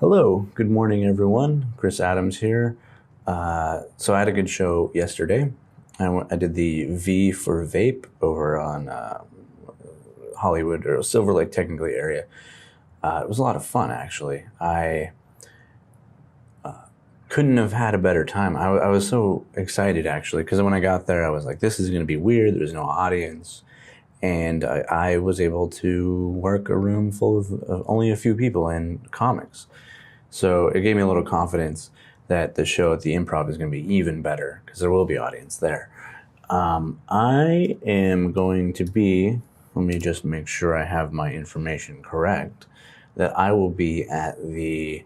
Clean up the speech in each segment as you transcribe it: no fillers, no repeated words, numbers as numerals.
Hello, good morning, everyone. Chris Adams here. So I had a good show yesterday. I did the V for Vape over on Hollywood or Silver Lake, technically area. It was a lot of fun, actually. I couldn't have had a better time. I was so excited, actually, because when I got there, I was like, "This is going to be weird." There's no audience, and I was able to work a room full of only a few people and comics. So it gave me a little confidence that the show at the Improv is going to be even better because there will be audience there. I am going to be, let me just make sure I have my information correct, that I will be at the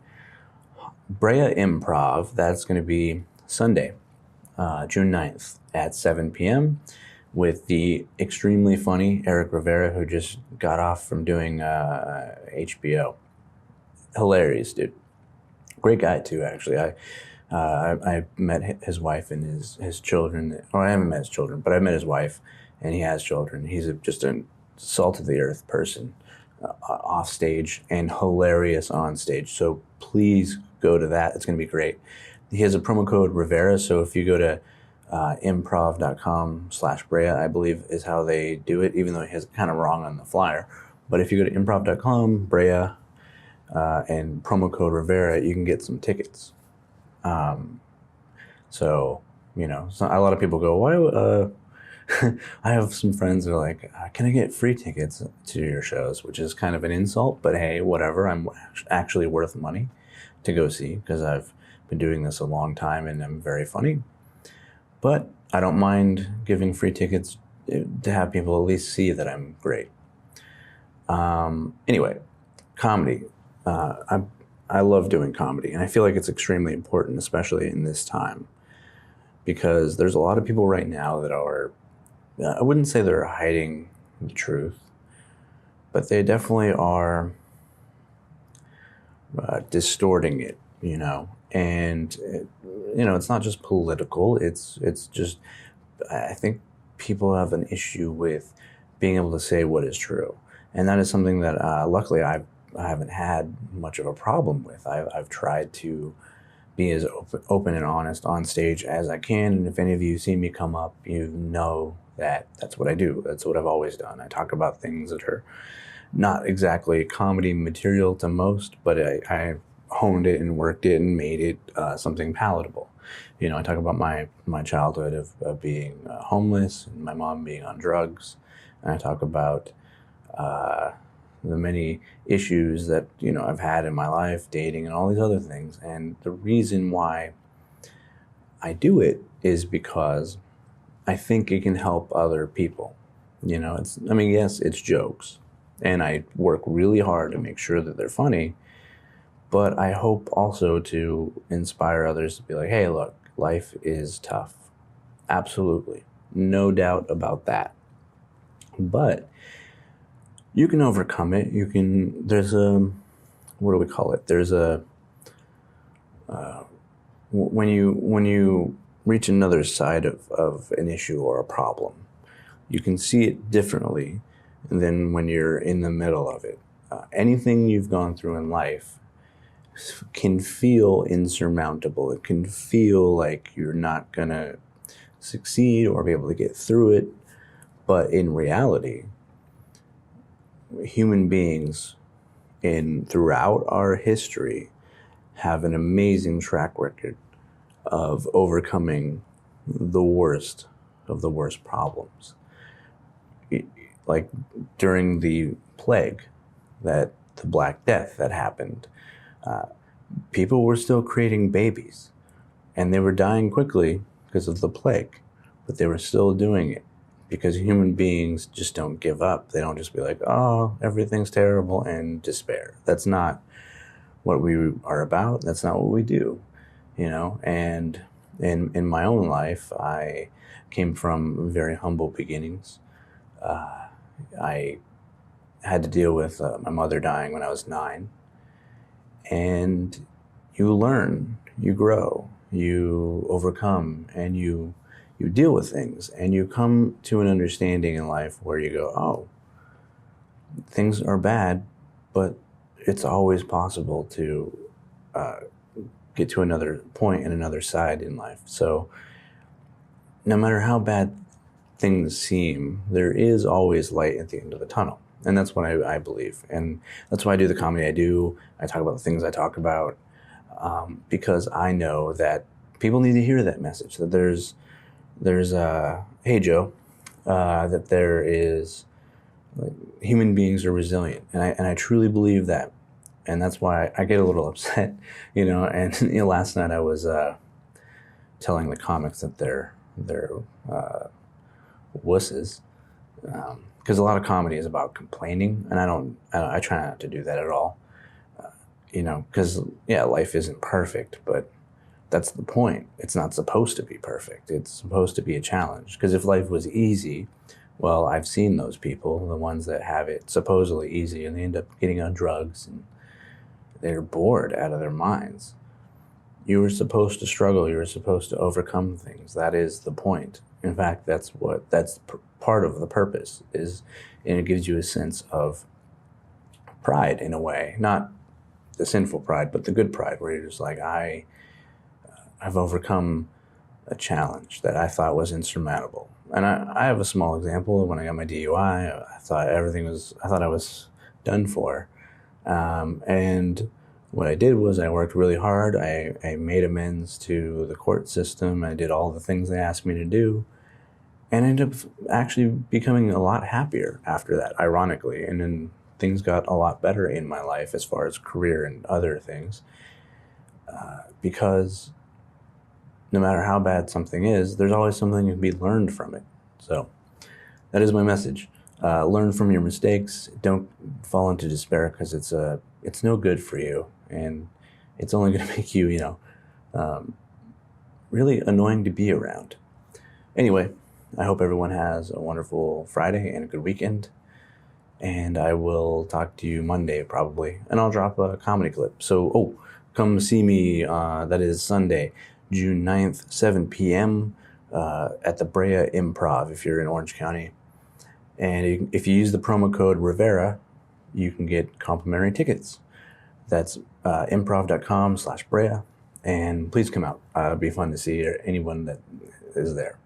Brea Improv. That's going to be Sunday, June 9th at 7 p.m. with the extremely funny Eric Rivera, who just got off from doing HBO. Hilarious, dude. Great guy too, actually. I met his wife and his children. Or I haven't met his children, but I met his wife, and he has children. He's just a salt of the earth person, off stage and hilarious on stage. So please go to that. It's going to be great. He has a promo code Rivera. So if you go to improv.com/Brea, I believe is how they do it, even though he has it kind of wrong on the flyer. But if you go to improv.com, Brea, and promo code Rivera, you can get some tickets. So a lot of people go, why? I have some friends that are like, can I get free tickets to your shows? Which is kind of an insult, but hey, whatever. I'm actually worth money to go see because I've been doing this a long time and I'm very funny. But I don't mind giving free tickets to have people at least see that I'm great. Anyway, comedy. I love doing comedy, and I feel like it's extremely important, especially in this time, because there's a lot of people right now that are, I wouldn't say they're hiding the truth, but they definitely are distorting it, and it's not just political, it's just, I think people have an issue with being able to say what is true, and that is something that luckily I haven't had much of a problem with. I've tried to be as open and honest on stage as I can. And if any of you see me come up, you know that that's what I do. That's what I've always done. I talk about things that are not exactly comedy material to most, but I honed it and worked it and made it something palatable. I talk about my childhood of being homeless and my mom being on drugs. And I talk about the many issues that I've had in my life, dating and all these other things. And the reason why I do it is because I think it can help other people. Yes, it's jokes, and I work really hard to make sure that they're funny, but I hope also to inspire others to be like, hey, look, life is tough. Absolutely. No doubt about that. But you can overcome it. There's what do we call it? There's when you reach another side of an issue or a problem, you can see it differently than when you're in the middle of it. Anything you've gone through in life can feel insurmountable. It can feel like you're not gonna succeed or be able to get through it. But in reality, human beings throughout our history have an amazing track record of overcoming the worst of the worst problems. Like during the plague, the Black Death that happened, people were still creating babies, and they were dying quickly because of the plague, but they were still doing it. Because human beings just don't give up. They don't just be like, oh, everything's terrible and despair. That's not what we are about. That's not what we do, And in my own life, I came from very humble beginnings. I had to deal with my mother dying when I was 9. And you learn, you grow, you overcome, and you deal with things, and you come to an understanding in life where you go, oh, things are bad, but it's always possible to get to another point and another side in life. So no matter how bad things seem, there is always light at the end of the tunnel. And that's what I believe. And that's why I do the comedy I do. I talk about the things I talk about, because I know that people need to hear that message, that there's hey, Joe, that there is, like, human beings are resilient. And I truly believe that. And that's why I get a little upset, and last night I was telling the comics that they're wusses, because a lot of comedy is about complaining, and I try not to do that at all, because life isn't perfect, but that's the point. It's not supposed to be perfect. It's supposed to be a challenge, because if life was easy, well, I've seen those people, the ones that have it supposedly easy, and they end up getting on drugs, and they're bored out of their minds. You were supposed to struggle. You were supposed to overcome things. That is the point. In fact, that's part of the purpose is, and it gives you a sense of pride in a way, not the sinful pride, but the good pride, where you're just like, I have overcome a challenge that I thought was insurmountable. And I have a small example. When I got my DUI, I thought I was done for. And what I did was I worked really hard. I made amends to the court system. I did all the things they asked me to do, and I ended up actually becoming a lot happier after that, ironically. And then things got a lot better in my life as far as career and other things, because no matter how bad something is, there's always something to be learned from it. So that is my message. Learn from your mistakes. Don't fall into despair, because it's no good for you, and it's only going to make you, really annoying to be around. Anyway, I hope everyone has a wonderful Friday and a good weekend, and I will talk to you Monday probably, and I'll drop a comedy clip. So, come see me, that is Sunday, June 9th, 7 p.m. At the Brea Improv if you're in Orange County. And if you use the promo code Rivera, you can get complimentary tickets. That's improv.com/Brea. And please come out. It'd be fun to see anyone that is there.